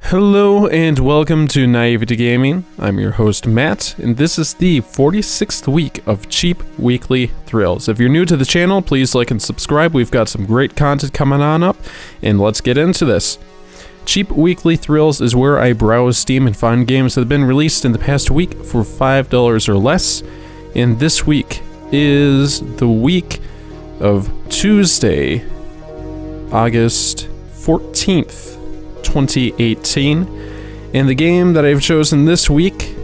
Hello and welcome to Naivety Gaming. I'm your host Matt, and this is the 46th week of Cheap Weekly Thrills. If you're new to the channel, please like and subscribe. We've got some great content coming on up, and let's get into this. Cheap Weekly Thrills is where I browse Steam and find games that have been released in the past week for $5 or less, and this week is the week of Tuesday, August 14th. 2018, and the game that I've chosen this week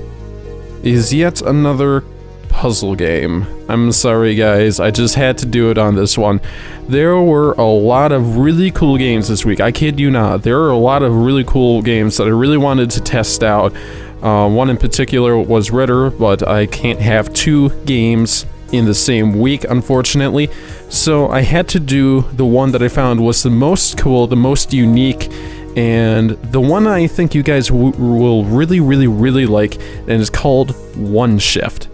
is yet another puzzle game. I'm sorry guys, I just had to do it on this one. There were a lot of really cool games this week, I kid you not. There are a lot of really cool games that I really wanted to test out. One in particular was Ritter, but I can't have two games in the same week, unfortunately. So I had to do the one that I found was the most cool, the most unique, and the one I think you guys will really like, and it's called OneShift.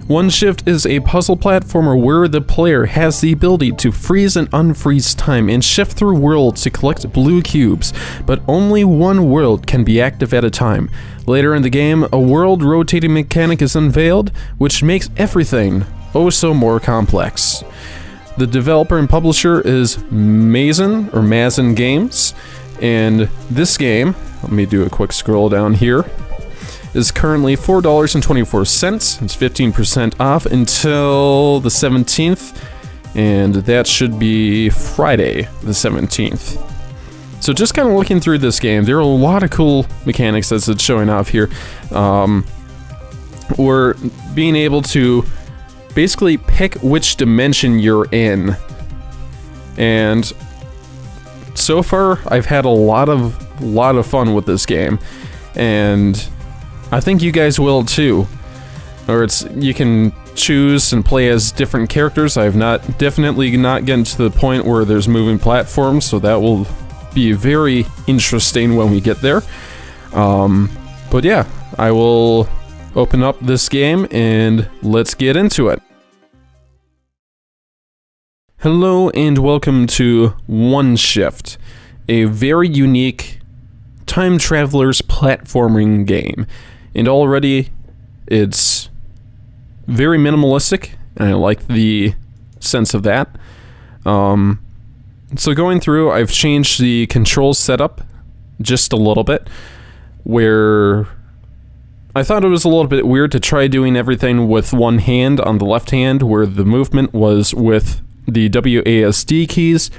OneShift is a puzzle platformer where the player has the ability to freeze and unfreeze time and shift through worlds to collect blue cubes, but only one world can be active at a time. Later in the game, a world rotating mechanic is unveiled, which makes everything oh so more complex. The developer and publisher is Mazen Games, and this game, let me do a quick scroll down here, is currently $4.24. It's 15% off until the 17th, and that should be Friday the 17th. So just kind of looking through this game, there are a lot of cool mechanics as it's showing off here. We're being able to basically pick which dimension you're in, and so far I've had a lot of fun with this game, and I think you guys will too. Or you can choose and play as different characters. I've definitely not gotten to the point where there's moving platforms, so that will be very interesting when we get there. But yeah, I will open up this game and let's get into it. Hello and welcome to OneShift, a very unique time traveler's platforming game. And already it's very minimalistic, and I like the sense of that. So going through, I've changed the control setup just a little bit, where I thought it was a little bit weird to try doing everything with one hand on the left hand, where the movement was with the WASD keys,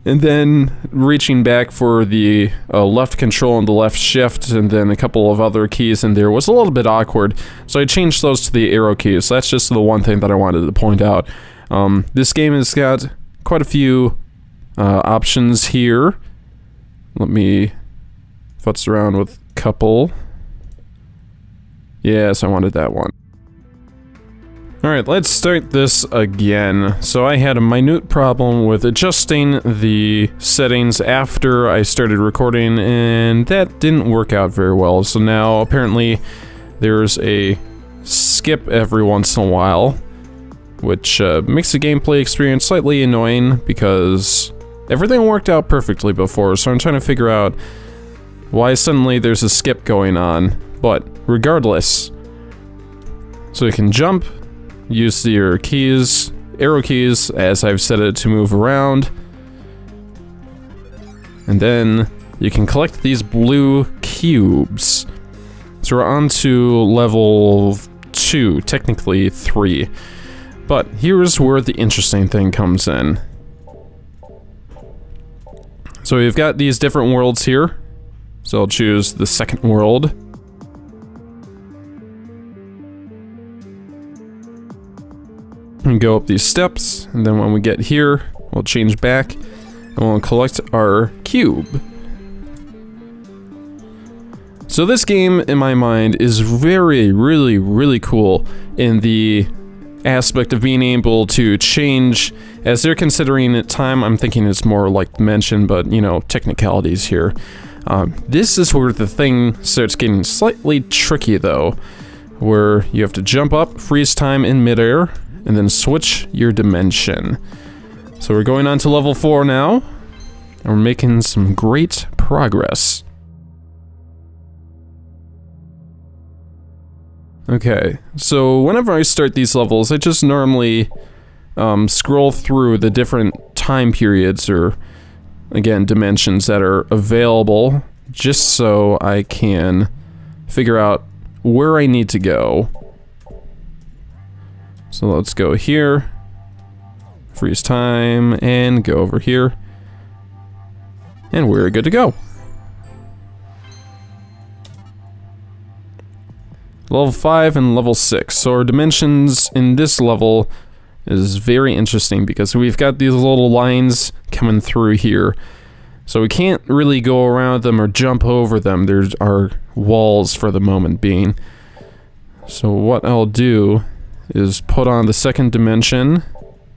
and then reaching back for the left control and the left shift, and then a couple of other keys in there was a little bit awkward, so I changed those to the arrow keys. That's just the one thing that I wanted to point out. This game has got quite a few options here. Let me futz around with a couple. Yes, I wanted that one. Alright, let's start this again. So I had a minute problem with adjusting the settings after I started recording, and that didn't work out very well. So now apparently there's a skip every once in a while, which makes the gameplay experience slightly annoying because everything worked out perfectly before, so I'm trying to figure out why suddenly there's a skip going on. But regardless, so you can jump, use your keys, arrow keys, as I've set it to move around, and then you can collect these blue cubes. So we're on to level 2, technically 3. But here's where the interesting thing comes in. So we've got these different worlds here. So I'll choose the second world. And go up these steps, and then when we get here, we'll change back, and we'll collect our cube. So this game, in my mind, is really cool in the aspect of being able to change, as they're considering it time. I'm thinking it's more like dimension, but you know, technicalities here. This is where the thing starts getting slightly tricky though, where you have to jump up, freeze time in midair, and then switch your dimension. So we're going on to level 4 now. We're making some great progress. Okay, so whenever I start these levels, I just normally scroll through the different time periods or, again, dimensions that are available, just so I can figure out where I need to go. So let's go here, freeze time, and go over here, and we're good to go. Level 5 and level 6. So our dimensions in this level is very interesting because we've got these little lines coming through here. So we can't really go around them or jump over them. There are walls for the moment being. So what I'll do is put on the second dimension,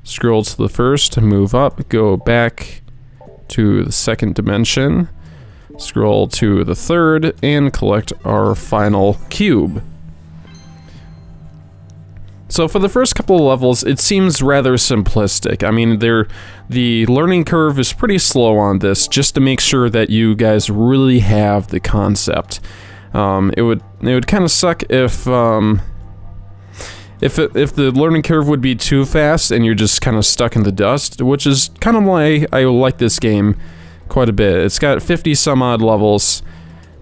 scroll to the first, move up, go back to the second dimension, scroll to the third, and collect our final cube. So for the first couple of levels, it seems rather simplistic. I mean, the learning curve is pretty slow on this, just to make sure that you guys really have the concept. It would kind of suck if the learning curve would be too fast and you're just kind of stuck in the dust, which is kind of why I like this game quite a bit. It's got 50 some odd levels,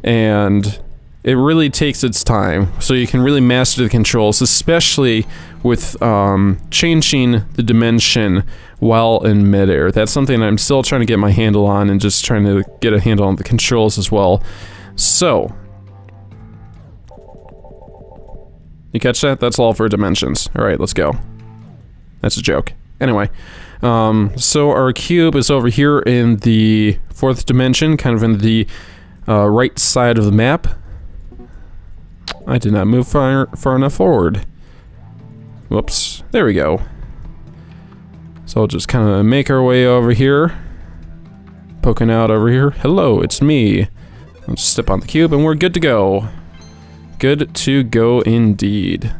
and it really takes its time, so you can really master the controls, especially with changing the dimension while in midair. That's something I'm still trying to get my handle on, and just trying to get a handle on the controls as well. So, you catch that? That's all for dimensions. Alright, let's go. That's a joke. Anyway, so our cube is over here in the 4th dimension, kind of in the right side of the map. I did not move far enough forward. Whoops. There we go. So I'll just kind of make our way over here. Poking out over here. Hello, it's me. I'll just step on the cube and we're good to go. Good to go indeed.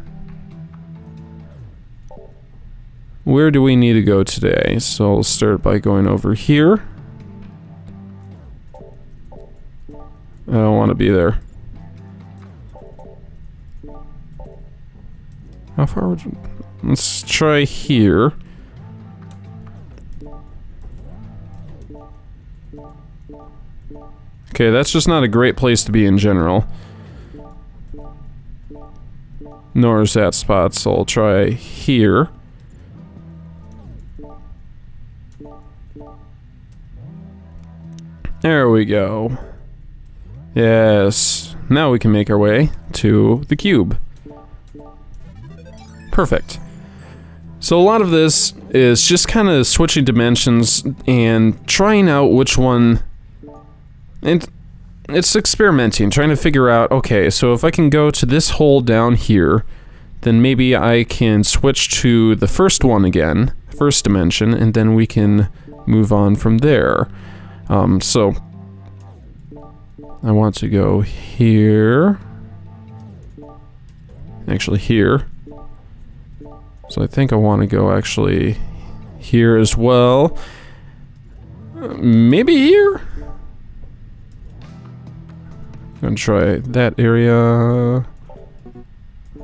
Where do we need to go today? So I'll start by going over here. I don't want to be there. How far would you... Let's try here. Okay, that's just not a great place to be in general. Nor is that spot, so I'll try here. There we go. Yes. Now we can make our way to the cube. Perfect. So a lot of this is just kind of switching dimensions and trying out which one, and it's experimenting, trying to figure out, okay, so if I can go to this hole down here, then maybe I can switch to the first one again, first dimension, and then we can move on from there. So I want to go here, actually here. So I think I want to go actually here as well. Maybe here? Gonna try that area.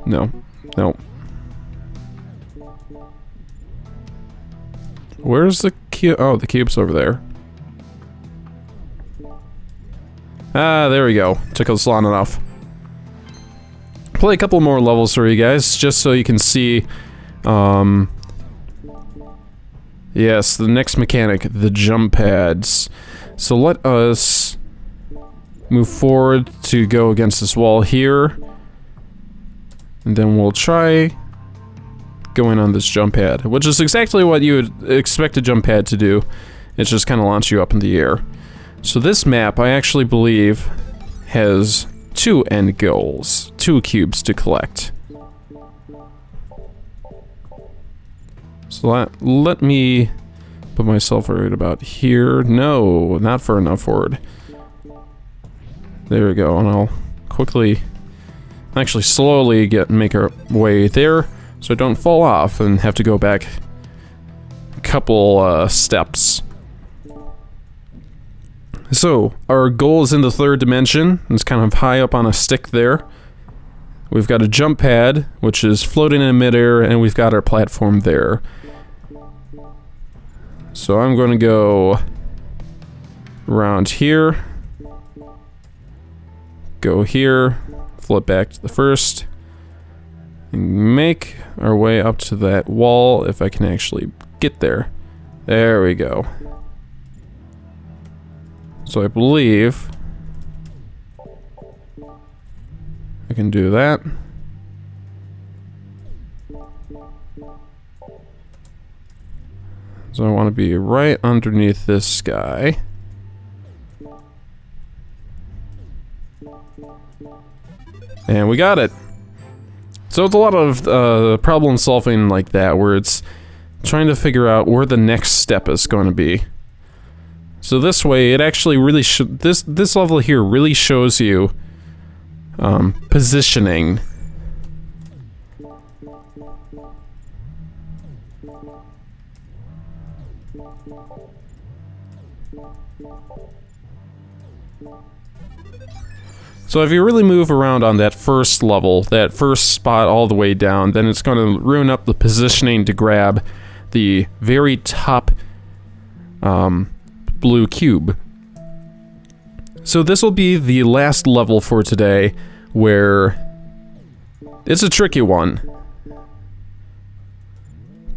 No. No. Where's the cube? Oh, the cube's over there. Ah, there we go. Took us long enough. Play a couple more levels for you guys, just so you can see. Yes, the next mechanic, the jump pads. So let us move forward to go against this wall here. And then we'll try going on this jump pad, which is exactly what you would expect a jump pad to do. It's just kind of launch you up in the air. So this map, I actually believe, has 2 end goals, 2 cubes to collect. So let me put myself right about here. No, not far enough forward. There we go, and I'll quickly, actually slowly make our way there, so I don't fall off and have to go back a couple steps. So, our goal is in the third dimension. It's kind of high up on a stick there. We've got a jump pad, which is floating in midair, and we've got our platform there. So I'm going to go around here. Go here. Flip back to the first. And make our way up to that wall, if I can actually get there. There we go. So I believe I can do that. So I want to be right underneath this guy. And we got it. So it's a lot of problem solving like that, where it's trying to figure out where the next step is going to be. So this way, it actually really this level here really shows you positioning. So if you really move around on that first level, that first spot all the way down, then it's going to ruin up the positioning to grab the very top blue cube. So this will be the last level for today, where it's a tricky one.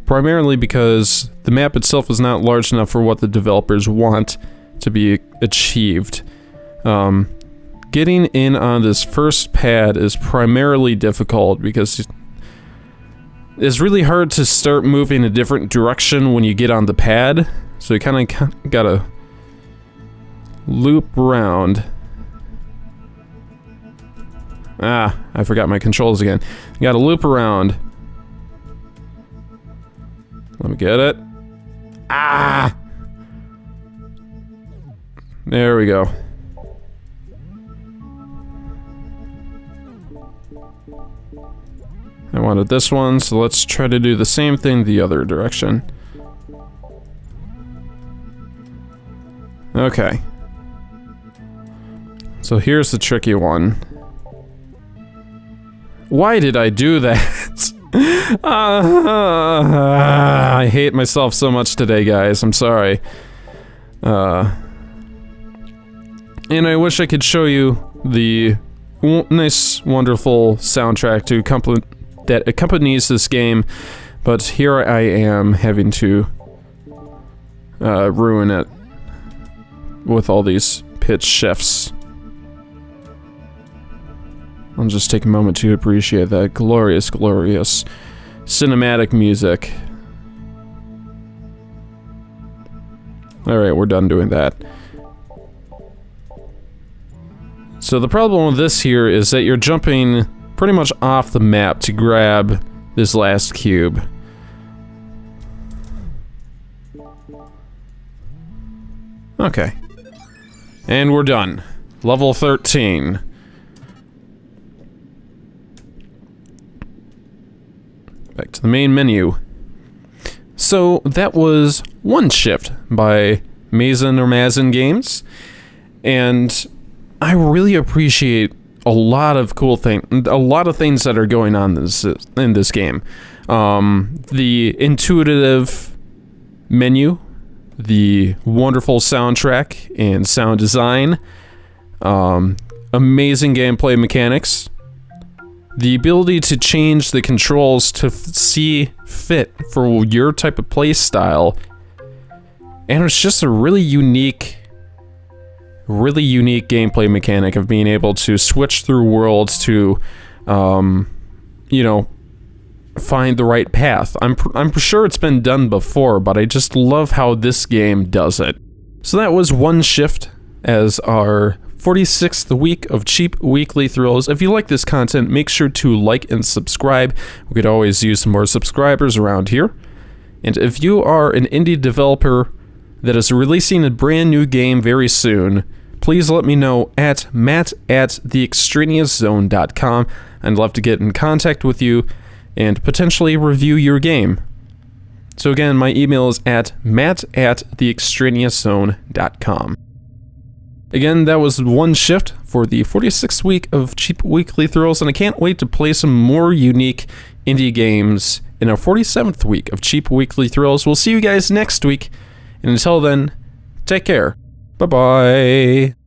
Primarily because the map itself is not large enough for what the developers want to be achieved. Getting in on this first pad is primarily difficult because it's really hard to start moving a different direction when you get on the pad. So you kind of gotta loop around. Ah, I forgot my controls again. You gotta loop around. Let me get it. Ah! There we go. I wanted this one, so let's try to do the same thing the other direction. Okay. So here's the tricky one. Why did I do that? I hate myself so much today, guys. I'm sorry. And I wish I could show you the nice, wonderful soundtrack that accompanies this game, but here I am having to ruin it with all these pitch shifts. I'll just take a moment to appreciate that glorious, glorious cinematic music. Alright, we're done doing that. So the problem with this here is that you're jumping pretty much off the map to grab this last cube. Okay. And we're done. Level 13. Back to the main menu. So that was OneShift by Mazen Games, and I really appreciate a lot of things that are going on in this game. The intuitive menu, the wonderful soundtrack and sound design, amazing gameplay mechanics, the ability to change the controls to see fit for your type of play style, and it's just a really unique gameplay mechanic of being able to switch through worlds to, you know, find the right path. I'm sure it's been done before, but I just love how this game does it. So that was OneShift as our 46th week of cheap weekly thrills. If you like this content, make sure to like and subscribe. We could always use some more subscribers around here. And if you are an indie developer that is releasing a brand new game very soon, please let me know at matt@theextraneouszone.com. I'd love to get in contact with you and potentially review your game. So again, my email is at matt@theextraneouszone.com. Again, that was OneShift for the 46th week of Cheap Weekly Thrills, and I can't wait to play some more unique indie games in our 47th week of Cheap Weekly Thrills. We'll see you guys next week, and until then, take care. Bye-bye.